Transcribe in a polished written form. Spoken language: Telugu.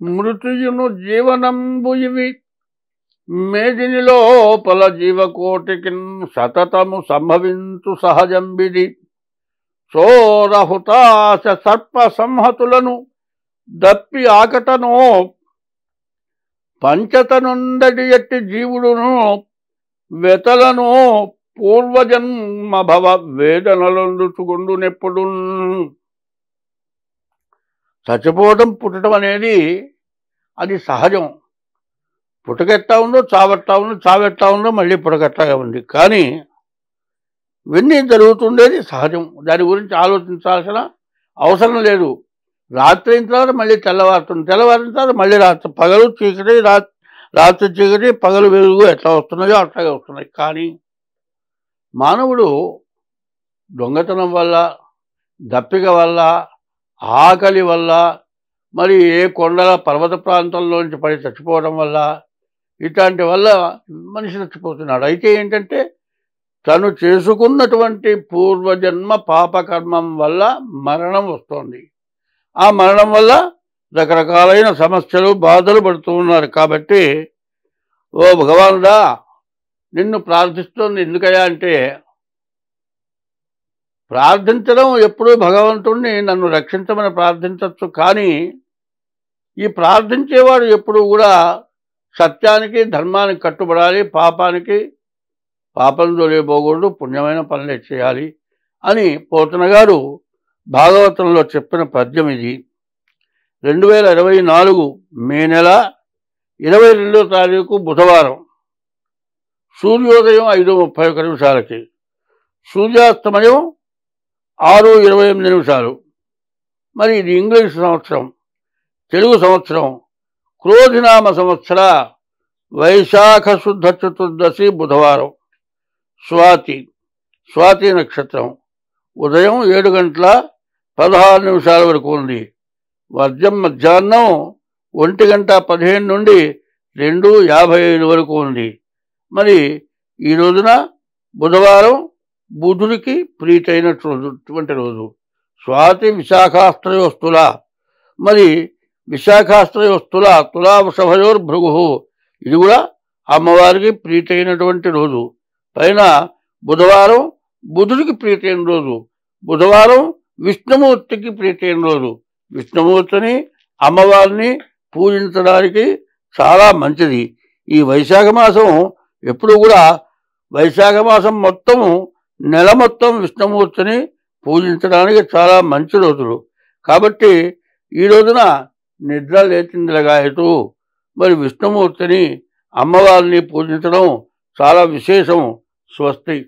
మృత్యును జీవనంబు ఇవి మేదిని లోపల జీవకోటికి సతతము సంభవించు సహజంబిది. చోరహుతాశ సర్ప సంహతులను దప్పి ఆకటను పంచతనుందటి ఎట్టి జీవుడును వెతలను పూర్వజన్మ భవ వేదనలందుచుకుండు నెప్పుడు. చచ్చిపోవటం పుట్టడం అనేది అది సహజం. పుట్టకెట్టా ఉందో చావెట్టా ఉందో, చావెట్టా ఉందో మళ్ళీ పుట్టకెట్టాగా ఉంది. కానీ ఇవన్నీ జరుగుతుండేది సహజం. దాని గురించి ఆలోచించాల్సిన అవసరం లేదు. రాత్రి అయిన తర్వాత మళ్ళీ తెల్లవారుతుంది, తెల్లవారిన తర్వాత మళ్ళీ రాత్రి. పగలు చీకటి, రాత్రి చీకటి, పగలు వెలుగు ఎట్లా వస్తున్నాయో అట్లాగే వస్తున్నాయి. కానీ మానవుడు దొంగతనం వల్ల, దప్పిక వల్ల, ఆకలి వల్ల, మరి ఏ కొండల పర్వత ప్రాంతంలోంచి పడి చచ్చిపోవడం వల్ల, ఇట్లాంటి వల్ల మనిషి చచ్చిపోతున్నాడు. అయితే ఏంటంటే తను చేసుకున్నటువంటి పూర్వజన్మ పాపకర్మం వల్ల మరణం వస్తోంది. ఆ మరణం వల్ల రకరకాలైన సమస్యలు, బాధలు పడుతూ ఉన్నారు. కాబట్టి ఓ భగవానుడా, నిన్ను ప్రార్థిస్తోంది ఎందుకయ్యా అంటే, ప్రార్థించడం ఎప్పుడూ భగవంతుణ్ణి నన్ను రక్షించమని ప్రార్థించవచ్చు. కానీ ఈ ప్రార్థించేవాడు ఎప్పుడూ కూడా సత్యానికి, ధర్మానికి కట్టుబడాలి. పాపం జోలిపోకూడదు, పుణ్యమైన పనులే చేయాలి అని పోతన గారు భాగవతంలో చెప్పిన పద్యం ఇది. 2024 మే నెల 22వ తారీఖు బుధవారం, సూర్యోదయం 5:31, సూర్యాస్తమయం 6:28. మరి ఇది ఇంగ్లీష్ సంవత్సరం. తెలుగు సంవత్సరం క్రోధినామ సంవత్సర వైశాఖ శుద్ధ చతుర్దశి బుధవారం, స్వాతి నక్షత్రం. ఉదయం 7:16 వరకు ఉంది. వర్జం మధ్యాహ్నం 1:15 నుండి 2:55 వరకు ఉంది. మరి ఈ రోజున బుధవారం బుధుడికి ప్రీతైనటువంటి రోజు. స్వాతి విశాఖాస్త్రయోస్తుల, మరి విశాఖాస్త్రయోస్తుల తులా వృషభయోర్భృగు, ఇది కూడా అమ్మవారికి ప్రీతైనటువంటి రోజు. పైన బుధవారం బుధుడికి ప్రీతైన రోజు, బుధవారం విష్ణుమూర్తికి ప్రీతైన రోజు. విష్ణుమూర్తిని, అమ్మవారిని పూజించడానికి చాలా మంచిది. ఈ వైశాఖ మాసం ఎప్పుడు కూడా, వైశాఖ మాసం మొత్తము, నెల మొత్తం విష్ణుమూర్తిని పూజించడానికి చాలా మంచి రోజులు. కాబట్టి ఈ రోజున నిద్ర లేచిందిలగాయతూ మరి విష్ణుమూర్తిని, అమ్మవారిని పూజించడం చాలా విశేషం. స్వస్తి.